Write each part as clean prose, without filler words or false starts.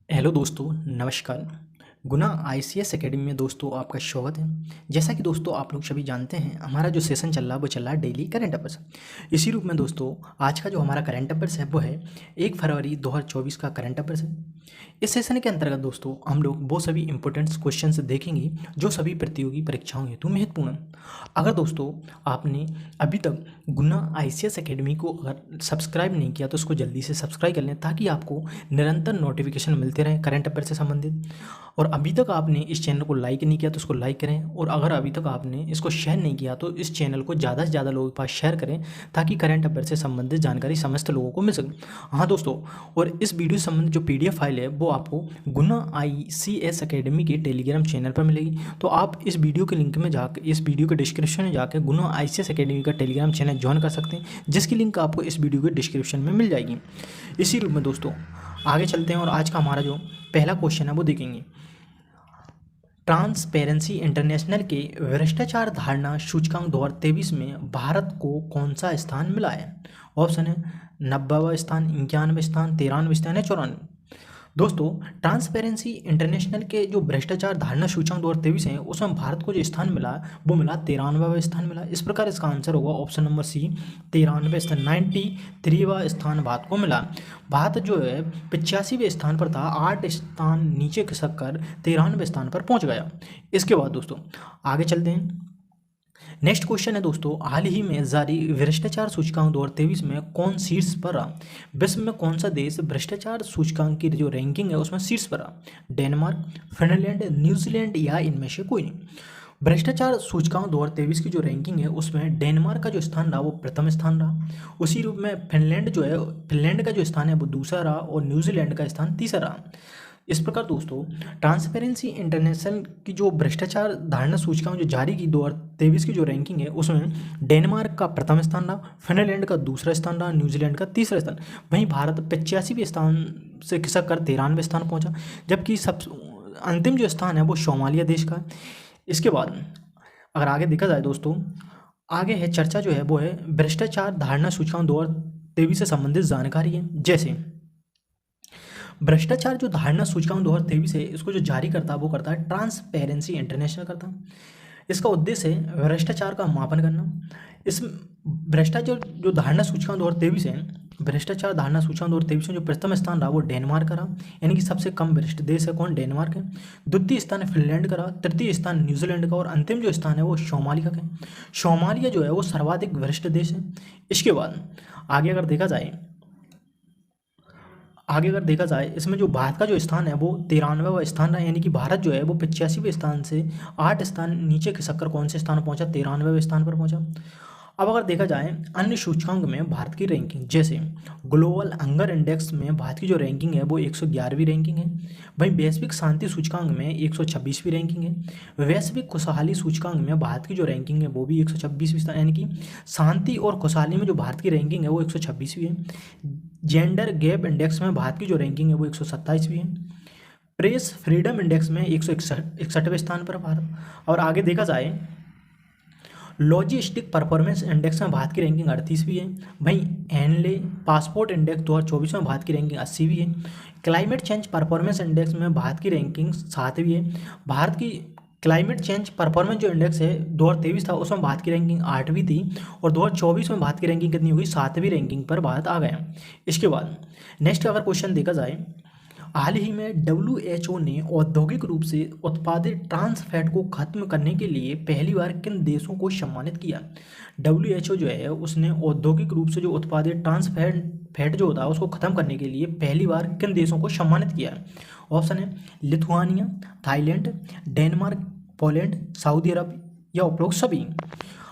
Hello दोस्तों, नमस्कार। गुना ICS academy में दोस्तों आपका स्वागत है। जैसा कि दोस्तों आप लोग सभी जानते हैं, हमारा जो सेशन चल रहा है वो चल रहा है डेली करंट अफेयर्स। इसी रूप में दोस्तों आज का जो हमारा करंट अफेयर्स है वो है 1 फरवरी 2024 का करंट अफेयर्स है। इस सेशन के अंतर्गत दोस्तों हम लोग वो सभी इंपॉर्टेंट क्वेश्चंस देखेंगे जो सभी प्रतियोगी परीक्षाओं हेतु महत्वपूर्ण हैं। अगर दोस्तों आपने अभी तक गुना आईसीएस एकेडमी को अगर सब्सक्राइब नहीं किया तो उसको जल्दी से सब्सक्राइब कर लें ताकि आपको निरंतर नोटिफिकेशन मिलते रहें करंट अफेयर से संबंधित। और अभी तक आपने इस चैनल को लाइक नहीं किया तो उसको लाइक करें, और अगर अभी तक आपने इसको शेयर नहीं किया तो इस चैनल को ज़्यादा से ज़्यादा लोगों के पास शेयर करें ताकि करंट अफेयर से संबंधित जानकारी समस्त लोगों को मिल सके। हाँ दोस्तों, और इस वीडियो से संबंधित जो पीडीएफ फाइल है वो आपको गुना आईसीएस एकेडमी के टेलीग्राम चैनल पर मिलेगी। तो आप इस वीडियो के लिंक में जाकर, इस वीडियो के डिस्क्रिप्शन में जाकर गुना आईसीएस एकेडमी का टेलीग्राम चैनल ज्वाइन कर सकते हैं, जिसकी लिंक आपको इस वीडियो के डिस्क्रिप्शन में मिल जाएगी। इसी रूप में दोस्तों आगे चलते हैं और आज का हमारा जो पहला क्वेश्चन है वो देखेंगे। ट्रांसपेरेंसी इंटरनेशनल के भ्रष्टाचार धारणा सूचकांक 2023 में भारत को कौन सा स्थान मिला है? ऑप्शन है 90वां स्थान, 91वां स्थान, 93वां स्थान या 94। दोस्तों ट्रांसपेरेंसी इंटरनेशनल के जो भ्रष्टाचार धारणा सूचकांक 2023 है उसमें भारत को जो स्थान मिला वो मिला 93वां स्थान मिला। इस प्रकार इसका आंसर होगा ऑप्शन नंबर सी, 93वां स्थान। 93वां स्थान भारत को मिला। भारत जो है 85वें स्थान पर था, 8 स्थान नीचे खिसक कर 93वें स्थान पर पहुंच गया। इसके बाद दोस्तों आगे चलते हैं। नेक्स्ट क्वेश्चन है दोस्तों, हाल ही में जारी भ्रष्टाचार सूचकांक 2023 में कौन शीर्ष पर रहा? विश्व में कौन सा देश भ्रष्टाचार सूचकांक की जो रैंकिंग है उसमें शीर्ष पर रहा? डेनमार्क, फिनलैंड, न्यूजीलैंड या इनमें से कोई नहीं। भ्रष्टाचार सूचकांक 2023 की जो रैंकिंग है उसमें डेनमार्क का जो स्थान रहा वो प्रथम स्थान रहा। उसी रूप में फिनलैंड जो है, फिनलैंड का जो स्थान है वो दूसरा रहा, और न्यूजीलैंड का स्थान तीसरा रहा। इस प्रकार दोस्तों ट्रांसपेरेंसी इंटरनेशनल की जो भ्रष्टाचार धारणा सूचकांक जो जारी की 2023 की जो रैंकिंग है उसमें डेनमार्क का प्रथम स्थान रहा, फिनलैंड का दूसरा स्थान रहा, न्यूजीलैंड का तीसरा स्थान। वहीं भारत 85वें स्थान से खिसक कर 93वें स्थान पहुंचा, जबकि सब अंतिम जो स्थान है वो सोमालिया देश का है। इसके बाद अगर आगे देखा जाए दोस्तों, आगे है चर्चा जो है वो है भ्रष्टाचार धारणा सूचकांक 2023 से संबंधित जानकारी है। जैसे भ्रष्टाचार जो धारणा सूचकांक 2023 है इसको जो जारी करता है वो करता है ट्रांसपेरेंसी इंटरनेशनल करता है। इसका उद्देश्य है भ्रष्टाचार का मापन करना। इस भ्रष्टाचार जो धारणा सूचकांक 2023 है, भ्रष्टाचार धारणा सूचकांक 2023 में जो प्रथम स्थान रहा वो डेनमार्क का रहा, यानी कि सबसे कम भ्रष्ट देश है कौन? डेनमार्क है। द्वितीय स्थान फिनलैंड का रहा, तृतीय स्थान न्यूजीलैंड का, और अंतिम जो स्थान है वो सोमालिया का है। सोमालिया जो है वो सर्वाधिक भ्रष्ट देश है। इसके बाद आगे अगर देखा जाए इसमें जो भारत का जो स्थान है वो 93वां स्थान रहा, यानी कि भारत जो है वो 85वें स्थान से 8 स्थान नीचे खिसक कर कौन से स्थान पहुंचा? 93वें स्थान पर पहुंचा। अब अगर देखा जाए अन्य सूचकांक में भारत की रैंकिंग, जैसे ग्लोबल हंगर इंडेक्स में भारत की जो रैंकिंग है वो 111वीं रैंकिंग है। वहीं वैश्विक शांति सूचकांक में 126वीं रैंकिंग है। वैश्विक खुशहाली सूचकांक में भारत की जो रैंकिंग है वो भी 126वीं स्थान, यानी कि शांति और खुशहाली में जो भारत की रैंकिंग है वो 126वीं है। जेंडर गैप इंडेक्स में भारत की जो रैंकिंग है वो 127वीं है। प्रेस फ्रीडम इंडेक्स में 161वें स्थान पर भारत। और आगे देखा जाए लॉजिस्टिक परफॉर्मेंस इंडेक्स में भारत की रैंकिंग 38वीं है। वहीं एनले पासपोर्ट इंडेक्स 2024 में भारत की रैंकिंग 80वीं है। क्लाइमेट चेंज परफॉर्मेंस इंडेक्स में भारत की रैंकिंग 7वीं है। भारत की क्लाइमेट चेंज परफॉर्मेंस जो इंडेक्स है 2023 था उसमें भारत की रैंकिंग 8वीं थी, और 2024 में भारत की रैंकिंग कितनी हुई? 7वीं रैंकिंग पर भारत आ गया। इसके बाद नेक्स्ट अगर क्वेश्चन देखा जाए, हाल ही में WHO ने औद्योगिक रूप से उत्पादित ट्रांस फैट को खत्म करने के लिए पहली बार किन देशों को सम्मानित किया? WHO जो है उसने औद्योगिक रूप से जो उत्पादित ट्रांस फैट जो होता है उसको खत्म करने के लिए पहली बार किन देशों को सम्मानित किया है? ऑप्शन है Lithuania, Thailand, Denmark, Poland, Saudi Arab या उपरोक्त सभी।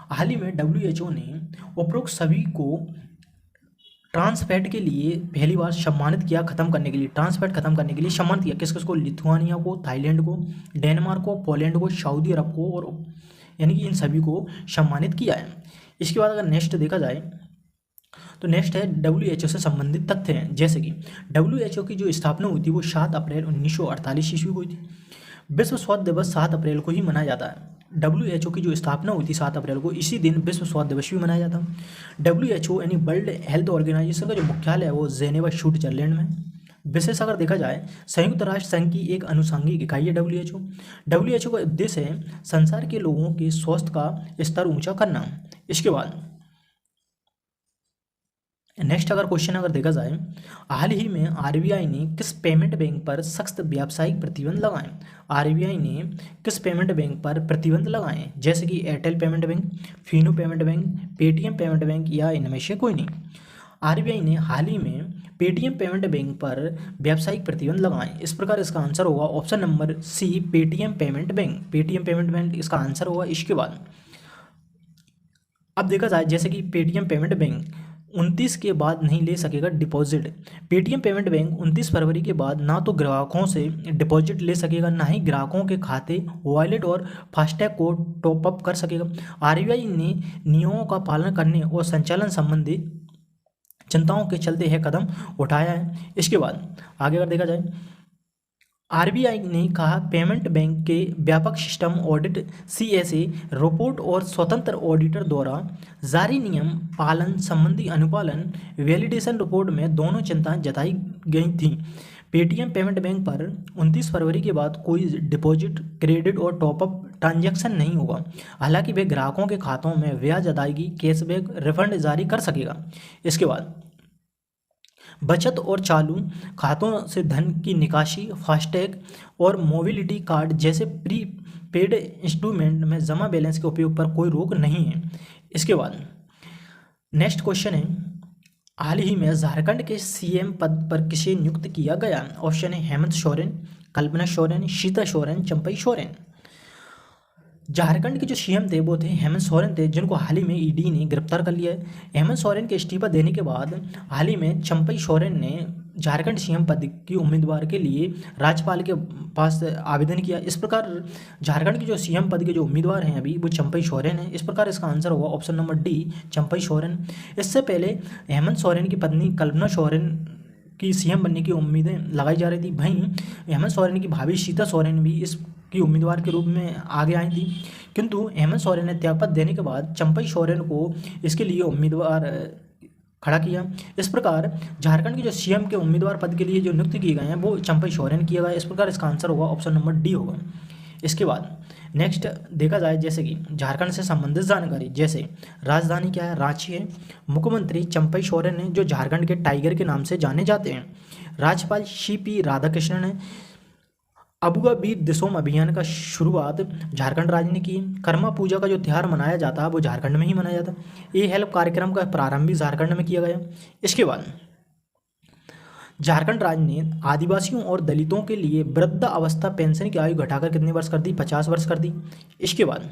हाल ही में WHO ने उपरोक्त सभी को ट्रांस फैट के लिए पहली बार सम्मानित किया, खत्म करने के लिए, ट्रांस फैट खत्म करने के लिए सम्मानित किया। किस किस को? लिथुआनिया को, थाईलैंड को, डेनमार्क को, पोलैंड को, सऊदी अरब को, और यानी कि इन सभी को सम्मानित किया है। इसके बाद अगर नेक्स्ट देखा जाए तो नेक्स्ट है WHO से संबंधित तथ्य हैं। जैसे कि WHO की जो स्थापना हुई थी वो 7 अप्रैल 1948 ईस्वी को हुई थी। विश्व स्वास्थ्य दिवस 7 अप्रैल को ही मनाया जाता है। WHO की जो स्थापना हुई थी 7 अप्रैल को, इसी दिन विश्व स्वास्थ्य दिवस भी मनाया जाता है। WHO यानी वर्ल्ड हेल्थ ऑर्गेनाइजेशन का जो मुख्यालय है वो जेनेवा स्विट्जरलैंड में। विशेष अगर देखा जाए, संयुक्त राष्ट्र संघ की एक अनुषंगिक इकाई है डब्ल्यूएचओ। डब्ल्यूएचओ का उद्देश्य है संसार के लोगों के स्वास्थ्य का स्तर ऊंचा करना। इसके बाद नेक्स्ट अगर क्वेश्चन अगर देखा जाए, हाल ही में आरबीआई ने किस पेमेंट बैंक पर सख्त व्यावसायिक प्रतिबंध लगाए। आरबीआई ने किस पेमेंट बैंक पर प्रतिबंध लगाए, जैसे कि Airtel payment bank, Fino payment bank, Paytm payment bank या इनमें से कोई नहीं। आरबीआई ने हाल ही में पेटीएम पेमेंट बैंक पर व्यावसायिक प्रतिबंध लगाए। इस प्रकार इसका आंसर होगा option number C, Paytm payment bank. Paytm payment bank इसका आंसर होगा। इसके बाद अब देखा जाए, जैसे कि पेटीएम पेमेंट बैंक 29 के बाद नहीं ले सकेगा डिपॉजिट। पेटीएम पेमेंट बैंक 29 फरवरी के बाद ना तो ग्राहकों से डिपॉजिट ले सकेगा, ना ही ग्राहकों के खाते, वॉलेट और फास्टैग को टॉप अप कर सकेगा। आरबीआई ने नियमों का पालन करने और संचालन संबंधी चिंताओं के चलते यह कदम उठाया है। इसके बाद आगे अगर देखा जाए, आरबीआई ने कहा पेमेंट बैंक के व्यापक सिस्टम ऑडिट सीएसए रिपोर्ट और स्वतंत्र ऑडिटर द्वारा जारी नियम पालन संबंधी अनुपालन वैलिडेशन रिपोर्ट में दोनों चिंताएं जताई गई थीं। पेटीएम पेमेंट बैंक पर 29 फरवरी के बाद कोई डिपॉजिट, क्रेडिट और टॉपअप ट्रांजैक्शन नहीं होगा। हालांकि वे ग्राहकों के खातों में ब्याज अदायगी, कैशबैक, रिफंड जारी कर सकेगा। इसके बाद बचत और चालू खातों से धन की निकासी, फास्टैग और मोबिलिटी कार्ड जैसे प्री पेड इंस्ट्रूमेंट में जमा बैलेंस के उपयोग पर कोई रोक नहीं है। इसके बाद नेक्स्ट क्वेश्चन है, हाल ही में झारखंड के सीएम पद पर किसे नियुक्त किया गया। ऑप्शन है हेमंत सोरेन, कल्पना सोरेन, सीता सोरेन, चंपई सोरेन। झारखंड के जो सीएम थे वो थे हेमंत सोरेन थे, जिनको हाल ही में ईडी ने गिरफ्तार कर लिया है। हेमंत सोरेन के इस्तीफा देने के बाद हाल ही में चंपई सोरेन ने झारखंड सीएम पद की उम्मीदवार के लिए राज्यपाल के पास आवेदन किया। इस प्रकार झारखंड के जो सीएम पद के जो उम्मीदवार हैं अभी वो चंपई सोरेन है। इस प्रकार इसका आंसर होगा option number D, Champai Soren. इससे पहले हेमंत सोरेन की पत्नी कल्पना सोरेन की सीएम बनने की उम्मीदें लगाई जा रही थी। वहीं हेमंत सोरेन की भाभी सीता सोरेन भी इसकी उम्मीदवार के रूप में आगे आई थी, किंतु हेमंत सोरेन ने त्यागपत्र देने के बाद चंपई सोरेन को इसके लिए उम्मीदवार खड़ा किया। इस प्रकार झारखंड के जो सीएम के उम्मीदवार पद के लिए जो नियुक्त किए गए हैं वो चंपई सोरेन किए गए। इस प्रकार इसका आंसर होगा ऑप्शन नंबर डी होगा। इसके बाद नेक्स्ट देखा जाए, जैसे कि झारखंड से संबंधित जानकारी, जैसे राजधानी क्या है, रांची है। मुख्यमंत्री चंपई सोरेन है, जो झारखंड के टाइगर के नाम से जाने जाते हैं। राज्यपाल सीपी राधाकृष्णन है। अबुआ बीर दिसोम अभियान का शुरुआत झारखंड राज्य ने की। कर्मा पूजा का जो त्यौहार मनाया जाता है वो झारखंड में ही मनाया जाता है। ए हेल्प कार्यक्रम का प्रारंभ भी झारखंड में किया गया। इसके बाद झारखंड राज्य ने आदिवासियों और दलितों के लिए वृद्ध अवस्था पेंशन की आयु घटाकर कितने वर्ष कर दी, 50 वर्ष कर दी। इसके बाद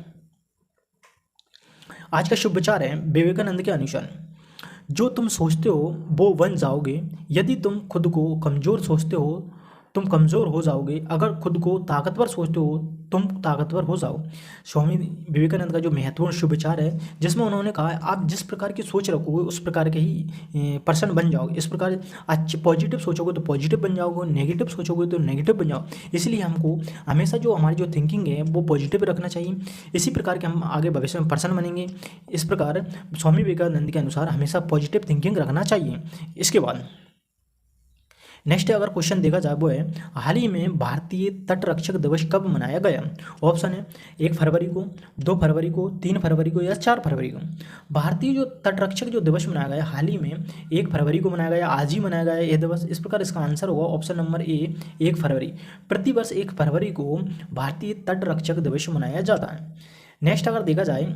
आज का शुभ विचार है विवेकानंद के अनुसार, जो तुम सोचते हो वो बन जाओगे। यदि तुम खुद को कमजोर सोचते हो तुम कमज़ोर हो जाओगे, अगर खुद को ताकतवर सोचते हो तुम ताकतवर हो जाओ। स्वामी विवेकानंद का जो महत्वपूर्ण शुभ विचार है, जिसमें उन्होंने कहा है आप जिस प्रकार की सोच रखोगे उस प्रकार के ही पर्सन बन जाओगे। इस प्रकार अच्छे पॉजिटिव सोचोगे तो पॉजिटिव बन जाओगे, नेगेटिव सोचोगे तो नेगेटिव बन जाओ। इसलिए हमको हमेशा जो हमारी जो थिंकिंग है वो पॉजिटिव रखना चाहिए। इसी प्रकार के हम आगे भविष्य में पर्सन बनेंगे। इस प्रकार स्वामी विवेकानंद के अनुसार हमेशा पॉजिटिव थिंकिंग रखना चाहिए। इसके बाद नेक्स्ट अगर क्वेश्चन देखा जाए वो है, हाल ही में भारतीय तटरक्षक दिवस कब मनाया गया। ऑप्शन है 1 फरवरी को, 2 फरवरी को, 3 फरवरी को या 4 फरवरी को। भारतीय जो तटरक्षक जो दिवस मनाया गया हाल ही में 1 फरवरी को मनाया गया, आज ही मनाया गया यह दिवस। इस प्रकार इसका आंसर होगा ऑप्शन नंबर ए, 1 फरवरी। प्रतिवर्ष 1 फरवरी को भारतीय तटरक्षक दिवस मनाया जाता है। नेक्स्ट अगर देखा जाए,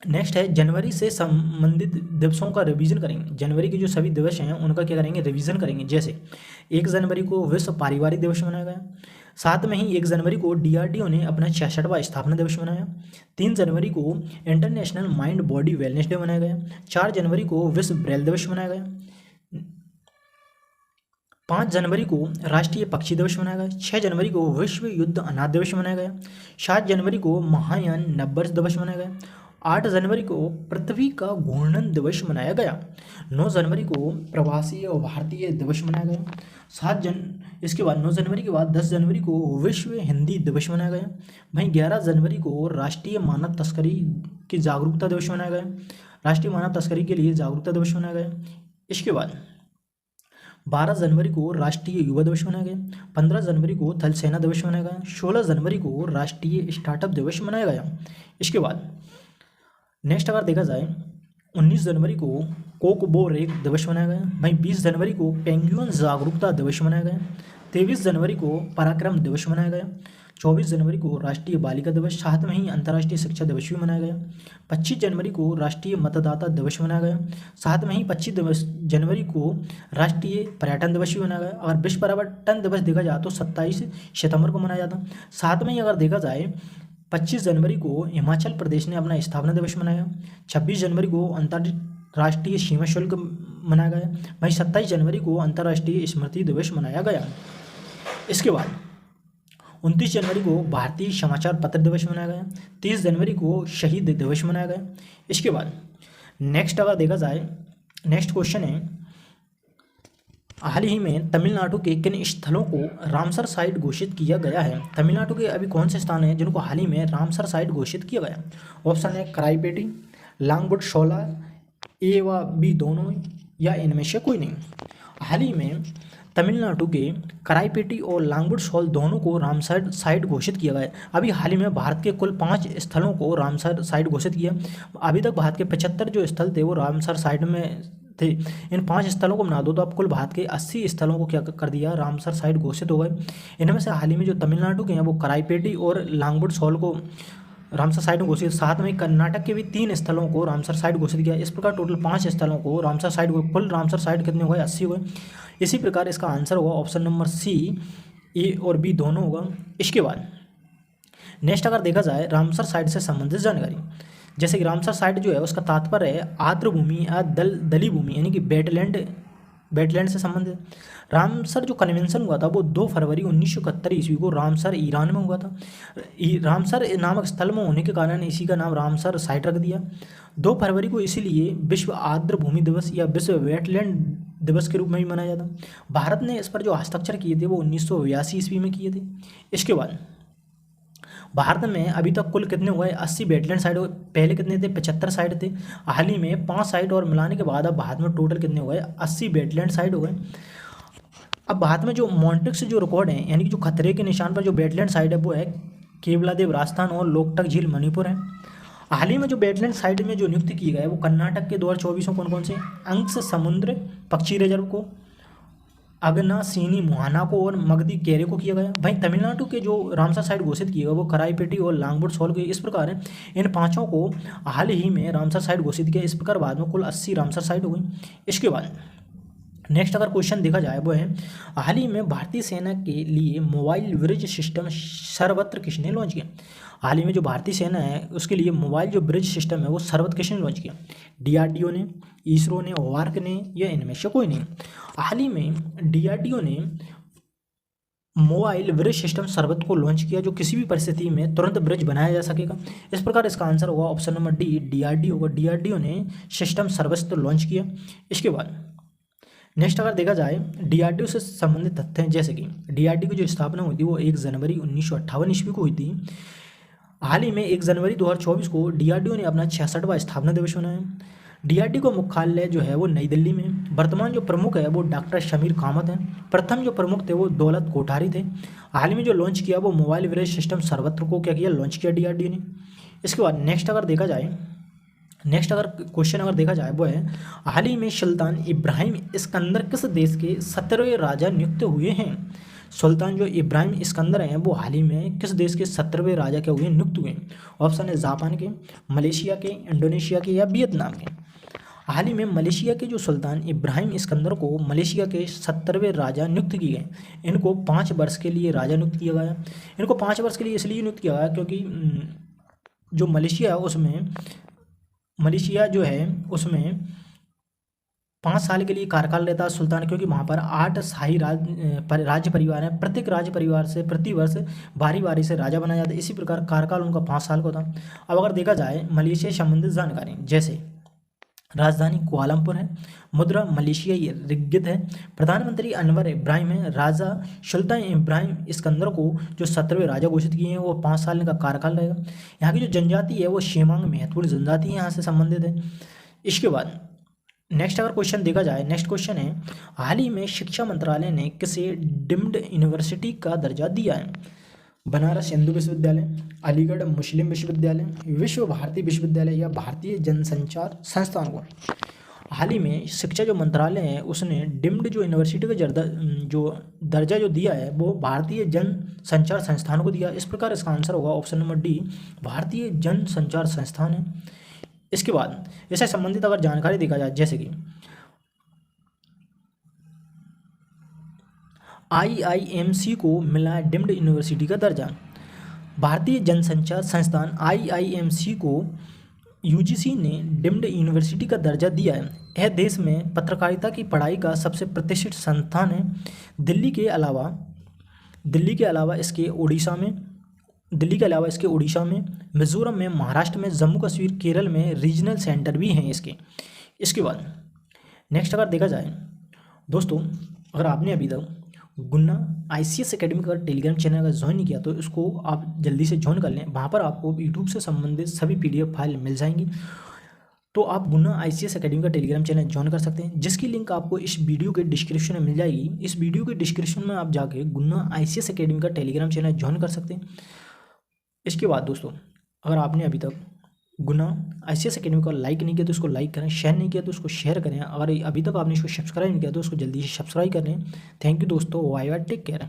नेक्स्ट है जनवरी से संबंधित दिवसों का रिवीजन करेंगे। जनवरी के जो सभी दिवस हैं उनका क्या करेंगे, रिवीजन करेंगे। जैसे 1 जनवरी को विश्व पारिवारिक दिवस मनाया गया। साथ में ही 1 जनवरी को डीआरडीओ ने अपना 66वां स्थापना दिवस मनाया। 3 जनवरी को international mind body wellness day मनाया गया। 4 जनवरी को विश्व ब्रेल दिवस मनाया गया। 5 जनवरी को राष्ट्रीय पक्षी दिवस मनाया गया। 6 जनवरी को विश्व युद्ध अनाथ दिवस मनाया गया। 7 जनवरी को महायान नववर्ष दिवस मनाया गया। 8 जनवरी को पृथ्वी का घूर्णन दिवस मनाया गया। 9 जनवरी को प्रवासी और भारतीय दिवस मनाया गया। इसके बाद 9 जनवरी के बाद 10 जनवरी को विश्व हिंदी दिवस मनाया गया। वहीं 11 जनवरी को राष्ट्रीय मानव तस्करी की जागरूकता दिवस मनाया गया। राष्ट्रीय मानव तस्करी के लिए जागरूकता दिवस मनाया गया। इसके बाद 12 जनवरी को राष्ट्रीय युवा दिवस मनाया गया। 15 जनवरी को थल सेना दिवस मनाया गया। 16 जनवरी को राष्ट्रीय स्टार्टअप दिवस मनाया गया। इसके बाद नेक्स्ट अगर देखा जाए 19 जनवरी को कोकबोरेक दिवस मनाया गया। वहीं 20 जनवरी को पेंगुइन जागरूकता दिवस मनाया गया। 23 जनवरी को पराक्रम दिवस मनाया गया। 24 जनवरी को राष्ट्रीय बालिका दिवस, साथ में ही अंतर्राष्ट्रीय शिक्षा दिवस भी मनाया गया। 25 जनवरी को राष्ट्रीय मतदाता दिवस मनाया गया। साथ में ही 25 जनवरी को राष्ट्रीय पर्यटन दिवस भी मनाया गया। अगर विश्व पर्यटन दिवस देखा जाए तो 27 सितंबर को मनाया जाता। साथ में ही अगर देखा जाए 25 जनवरी को हिमाचल प्रदेश ने अपना स्थापना दिवस मनाया। 26 जनवरी को अंतर्राष्ट्रीय सीमा शुल्क मनाया गया। वहीं 27 जनवरी को अंतर्राष्ट्रीय स्मृति दिवस मनाया गया। इसके बाद 29 जनवरी को भारतीय समाचार पत्र दिवस मनाया गया। 30 जनवरी को शहीद दिवस मनाया गया। इसके बाद नेक्स्ट अगर देखा जाए नेक्स्ट क्वेश्चन है, हाल ही में तमिलनाडु के किन स्थलों को रामसर साइट घोषित किया गया है? तमिलनाडु के अभी कौन से स्थान हैं जिनको हाल ही में रामसर साइट घोषित किया गया? ऑप्शन है कराईपेटी, लांगबुड सोलार, ए व बी दोनों या इनमें से कोई नहीं। हाल ही में तमिलनाडु के कराईपेटी और लांगबुड सोल दोनों को रामसर साइट घोषित किया गया है। अभी हाल ही में भारत के कुल 5 स्थलों को रामसर साइट घोषित किया। अभी तक भारत के 75 जो स्थल थे वो रामसर साइट में थे। इन 5 स्थलों को बना दो तो अब कुल भारत के 80 स्थलों को क्या कर दिया, रामसर साइट घोषित हो गए। इनमें से हाल ही में जो तमिलनाडु के हैं वो कराईपेटी और लांगबुड सोल को रामसर साइट घोषित, साथ में कर्नाटक के भी 3 स्थलों को रामसर साइट घोषित किया। इस प्रकार टोटल 5 स्थलों को रामसर साइट, कुल रामसर साइट कितने हो गए, 80 हो गए। इसी प्रकार इसका आंसर होगा ऑप्शन नंबर सी, ए और बी दोनों होगा। इसके बाद नेक्स्ट अगर देखा जाए रामसर साइट से संबंधित जानकारी, जैसे कि रामसर साइट जो है उसका तात्पर्य है आर्द्र भूमि या दली भूमि यानी कि वेटलैंड से संबंधित। रामसर जो कन्वेंशन हुआ था वो 2 फरवरी 1971 ईस्वी को रामसर ईरान में हुआ था। रामसर नामक स्थल में होने के कारण इसी का नाम रामसर साइट रख दिया। 2 फरवरी को इसीलिए विश्व आर्द्र भूमि दिवस या विश्व वेटलैंड दिवस के रूप में भी मनाया जाता। भारत ने इस पर जो हस्ताक्षर किए थे वो 1982 ईस्वी में किए थे। इसके बाद भारत में अभी तक कुल कितने हुए, 80 वेटलैंड साइट। पहले कितने थे, 75 साइट थे। हाल ही में 5 साइट और मिलाने के बाद अब भारत में टोटल कितने हुए, 80 वेटलैंड साइट हो गए। अब भारत में जो मॉन्ट्रिक्स जो रिकॉर्ड है यानी कि जो खतरे के निशान पर जो वेटलैंड साइट है वो है केवलादेव राजस्थान और लोकटक झील मणिपुर है। हाल ही में जो वेटलैंड साइट में जो नियुक्त किए गए वो कर्नाटक के 2024 में कौन कौन से, अंश समुद्र पक्षी रिजर्व को, अगनासीनी मुहाना को और मगधी केरे को किया गया। वहीं तमिलनाडु के जो रामसर साइट घोषित किए गए वो कराईपेटी और लांगबुड सोल के। इस प्रकार इन 5 को हाल ही में रामसर साइट घोषित किया। इस प्रकार बाद में कुल 80 रामसर साइट हो गई। इसके बाद नेक्स्ट अगर क्वेश्चन देखा जाए वो है, हाल ही में भारतीय सेना के लिए मोबाइल ब्रिज सिस्टम सर्वत्र किसने लॉन्च किया? हाल ही में जो भारतीय सेना है उसके लिए मोबाइल जो ब्रिज सिस्टम है वो सर्वत्र किसने लॉन्च किया? डीआरडीओ ने, इसरो ने, वार्क ने या इनमें से कोई नहीं। हाल ही में डीआरडीओ ने मोबाइल ब्रिज सिस्टम सर्वत्र को लॉन्च किया जो किसी भी परिस्थिति में तुरंत ब्रिज बनाया जा सकेगा। इस प्रकार इसका आंसर होगा ऑप्शन नंबर डी, डीआरडीओ होगा। डीआरडीओ ने सिस्टम सर्वत्र लॉन्च किया। इसके बाद नेक्स्ट अगर देखा जाए डीआरडीओ से संबंधित तथ्य हैं, जैसे कि डीआरडीओ की जो स्थापना हुई थी वो 1 जनवरी 1958 ईस्वी को हुई थी। हाल ही में 1 जनवरी 2024 को डीआरडीओ ने अपना 66वां स्थापना दिवस मनाया। डीआरडीओ का मुख्यालय जो है वो नई दिल्ली में। वर्तमान जो प्रमुख है वो डॉक्टर शमीर कामत हैं। प्रथम जो प्रमुख थे वो दौलत कोठारी थे। हाल ही में जो लॉन्च किया वो मोबाइल ब्रिज सिस्टम सर्वत्र को क्या किया, लॉन्च किया डीआरडीओ ने। इसके बाद नेक्स्ट अगर क्वेश्चन अगर देखा जाए वो है, हाल ही में सुल्तान इब्राहिम इस्कंदर किस देश के 17वें राजा नियुक्त हुए हैं? सुल्तान जो इब्राहिम इस्कंदर हैं वो हाल ही में किस देश के 17वें राजा क्या हुए, नियुक्त हुए? ऑप्शन है जापान के, मलेशिया के, इंडोनेशिया के या वियतनाम के। हाल ही में मलेशिया के जो सुल्तान इब्राहिम इस्कंदर को मलेशिया के 17वें राजा नियुक्त किए गए। इनको 5 वर्ष के लिए राजा नियुक्त किया गया। इनको 5 वर्ष के लिए इसलिए नियुक्त किया गया क्योंकि जो मलेशिया जो है उसमें 5 साल के लिए कार्यकाल रहता है सुल्तान, क्योंकि वहाँ पर 8 शाही राज्य परिवार हैं। प्रत्येक राज्य परिवार से प्रति वर्ष बारी बारी से राजा बनाया जाता है। इसी प्रकार कार्यकाल उनका 5 साल का था। अब अगर देखा जाए मलेशिया संबंधित जानकारी, जैसे राजधानी कुआलालंपुर है, मुद्रा मलेशियाई रिग्गित है, प्रधानमंत्री अनवर इब्राहिम है, राजा सुल्तान इब्राहिम इस्कंदर को जो 17वें राजा घोषित किए हैं वो 5 साल का कार्यकाल रहेगा। यहाँ की जो जनजाति है वो शेमांग महत्वपूर्ण जनजाति है, यहाँ से संबंधित है। इसके बाद नेक्स्ट अगर क्वेश्चन देखा जाए, नेक्स्ट क्वेश्चन है, हाल ही में शिक्षा मंत्रालय ने किसे डीम्ड यूनिवर्सिटी का दर्जा दिया है? बनारस हिंदू विश्वविद्यालय, अलीगढ़ मुस्लिम विश्वविद्यालय, विश्व भारती विश्वविद्यालय या भारतीय जनसंचार संस्थान को? हाल ही में शिक्षा जो मंत्रालय है उसने डिम्ड जो यूनिवर्सिटी का जो दर्जा जो दिया है वो भारतीय जन संचार संस्थान को दिया। इस प्रकार इसका आंसर होगा ऑप्शन नंबर डी, भारतीय जन संचार संस्थान है। इसके बाद इससे संबंधित अगर जानकारी देखा जाए, जैसे कि आईआईएमसी को मिला है डिम्ड यूनिवर्सिटी का दर्जा। भारतीय जनसंचार संस्थान आईआईएमसी को यूजीसी ने डिम्ड यूनिवर्सिटी का दर्जा दिया है। यह देश में पत्रकारिता की पढ़ाई का सबसे प्रतिष्ठित संस्थान है। दिल्ली के अलावा इसके उड़ीसा में, मिजोरम में, महाराष्ट्र में, जम्मू कश्मीर, केरल में रीजनल सेंटर भी हैं इसके। इसके बाद नेक्स्ट अगर देखा जाए दोस्तों, अगर आपने अभी तक गुन्ना ICS एकेडमी का टेलीग्राम चैनल अगर ज्वाइन नहीं किया तो इसको आप जल्दी से ज्वाइन कर लें। वहाँ पर आपको यूट्यूब से संबंधित सभी PDF फाइल मिल जाएंगी। तो आप गुन्ना ICS एकेडमी का टेलीग्राम चैनल ज्वाइन कर सकते हैं, जिसकी लिंक आपको इस वीडियो के डिस्क्रिप्शन में मिल जाएगी। इस वीडियो के डिस्क्रिप्शन में आप जाके गुन्ना ICS एकेडमी का टेलीग्राम चैनल ज्वाइन कर सकते हैं। इसके बाद दोस्तों, अगर आपने अभी तक गुना ICS एकेडमी को लाइक नहीं किया तो उसको लाइक करें, शेयर नहीं किया तो उसको शेयर करें। अगर अभी तक आपने इसको सब्सक्राइब नहीं किया तो उसको जल्दी से सब्सक्राइब करें। थैंक यू दोस्तों, बाय बाय, टेक केयर।